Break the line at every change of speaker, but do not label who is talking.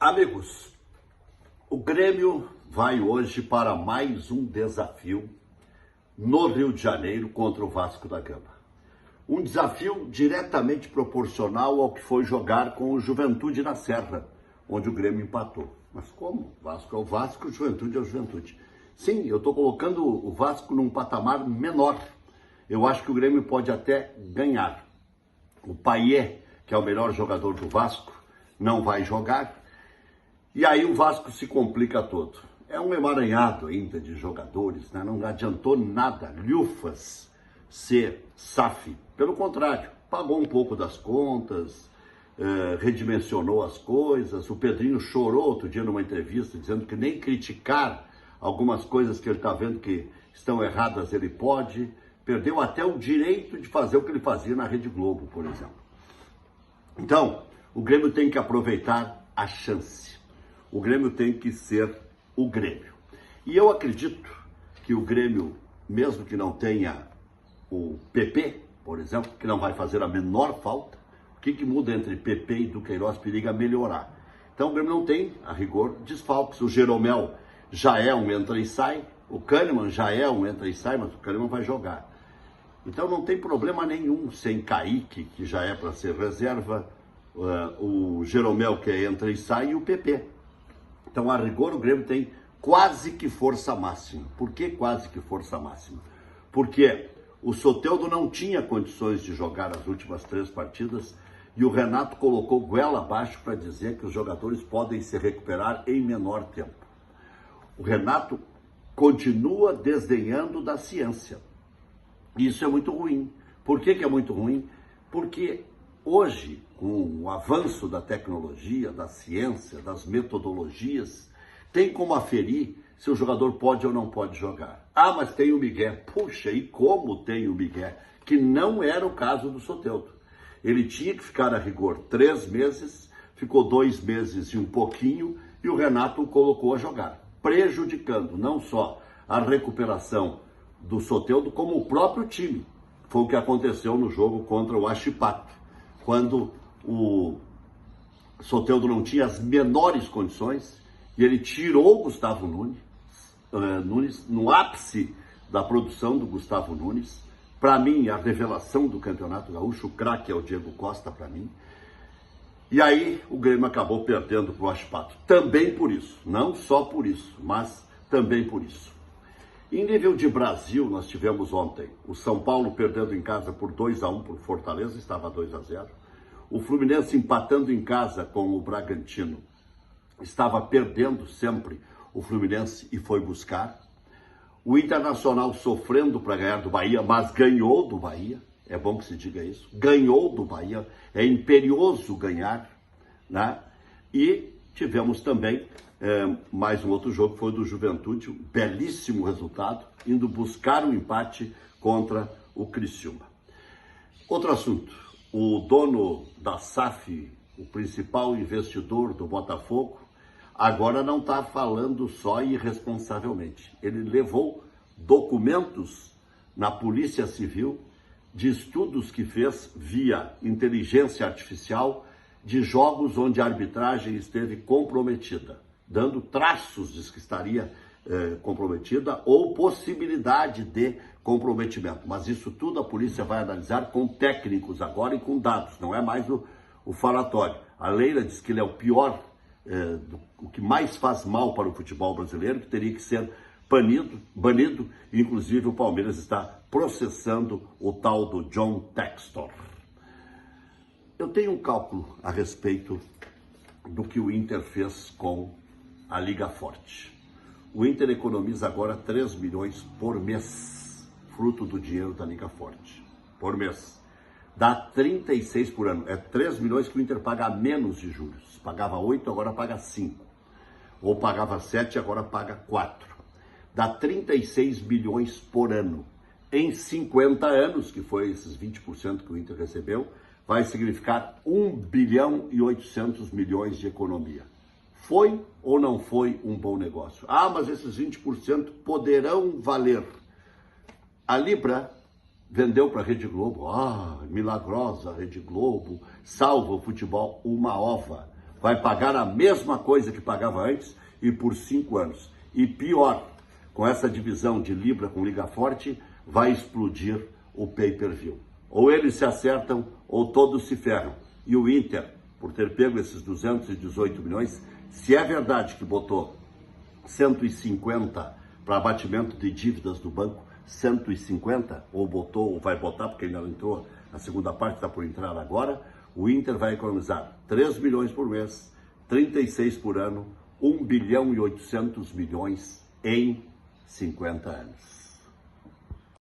Amigos, o Grêmio vai hoje para mais um desafio no Rio de Janeiro contra o Vasco da Gama. Um desafio diretamente proporcional ao que foi jogar com o Juventude na Serra, onde o Grêmio empatou. Mas como? O Vasco é o Vasco, o Juventude é o Juventude. Sim, eu estou colocando o Vasco num patamar menor. Eu acho que o Grêmio pode até ganhar. O Payet, que é o melhor jogador do Vasco, não vai jogar. E aí o Vasco se complica todo. É um emaranhado ainda de jogadores, né? Não adiantou nada. Lufas ser SAF. Pelo contrário, pagou um pouco das contas, redimensionou as coisas. O Pedrinho chorou outro dia numa entrevista, dizendo que nem criticar algumas coisas que ele está vendo que estão erradas ele pode. Perdeu até o direito de fazer o que ele fazia na Rede Globo, por exemplo. Então, o Grêmio tem que aproveitar a chance. O Grêmio tem que ser o Grêmio. E eu acredito que o Grêmio, mesmo que não tenha o PP, por exemplo, que não vai fazer a menor falta, o que muda entre PP e Duqueiroz periga melhorar. Então o Grêmio não tem, a rigor, desfalques. O Jeromel já é um entra e sai, o Kahneman já é um entra e sai, mas o Kahneman vai jogar. Então não tem problema nenhum sem Kaique, que já é para ser reserva, o Jeromel que é entra e sai e o PP. Então, a rigor, o Grêmio tem quase que força máxima. Por que quase que força máxima? Porque o Soteldo não tinha condições de jogar as últimas 3 partidas e o Renato colocou goela abaixo para dizer que os jogadores podem se recuperar em menor tempo. O Renato continua desdenhando da ciência. E isso é muito ruim. Por que é muito ruim? Porque hoje, com o avanço da tecnologia, da ciência, das metodologias, tem como aferir se o jogador pode ou não pode jogar. Ah, mas tem o Miguel. Puxa, e como tem o Miguel? Que não era o caso do Soteldo. Ele tinha que ficar a rigor 3 meses, ficou 2 meses e um pouquinho, e o Renato o colocou a jogar, prejudicando não só a recuperação do Soteldo, como o próprio time. Foi o que aconteceu no jogo contra o Huachipato, quando o Soteldo não tinha as menores condições e ele tirou o Gustavo Nunes no ápice da produção do Gustavo Nunes. Para mim, a revelação do Campeonato Gaúcho, o craque é o Diego Costa para mim. E aí o Grêmio acabou perdendo para o Huachipato. Também por isso, não só por isso, mas também por isso. Em nível de Brasil, nós tivemos ontem o São Paulo perdendo em casa por 2-1 por Fortaleza, estava 2-0. O Fluminense empatando em casa com o Bragantino, estava perdendo sempre o Fluminense e foi buscar. O Internacional sofrendo para ganhar do Bahia, mas ganhou do Bahia, é bom que se diga isso, ganhou do Bahia, é imperioso ganhar, né? E tivemos também mais um outro jogo, foi do Juventude, um belíssimo resultado, indo buscar um empate contra o Criciúma. Outro assunto, o dono da SAF, o principal investidor do Botafogo, agora não está falando só irresponsavelmente. Ele levou documentos na Polícia Civil de estudos que fez via inteligência artificial de jogos onde a arbitragem esteve comprometida, dando traços de que estaria comprometida ou possibilidade de comprometimento. Mas isso tudo a polícia vai analisar com técnicos agora e com dados, não é mais o falatório. A Leila diz que ele é o pior, o que mais faz mal para o futebol brasileiro, que teria que ser banido, inclusive o Palmeiras está processando o tal do John Textor. Eu tenho um cálculo a respeito do que o Inter fez com a Liga Forte. O Inter economiza agora 3 milhões por mês, fruto do dinheiro da Liga Forte, por mês. Dá 36 por ano, é 3 milhões que o Inter paga a menos de juros. Pagava 8, agora paga 5. Ou pagava 7, agora paga 4. Dá 36 milhões por ano. Em 50 anos, que foi esses 20% que o Inter recebeu, vai significar 1 bilhão e 800 milhões de economia. Foi ou não foi um bom negócio? Ah, mas esses 20% poderão valer. A Libra vendeu para a Rede Globo. Ah, milagrosa Rede Globo, salva o futebol. Uma ova. vai pagar a mesma coisa que pagava antes e por 5 anos. E pior, com essa divisão de Libra com Liga Forte, vai explodir o pay-per-view. Ou eles se acertam ou todos se ferram. E o Inter, por ter pego esses 218 milhões, se é verdade que botou 150 para abatimento de dívidas do banco, 150, ou botou, ou vai botar, porque ainda não entrou, a segunda parte está por entrar agora, o Inter vai economizar 3 milhões por mês, 36 por ano, 1 bilhão e 800 milhões em 50 anos.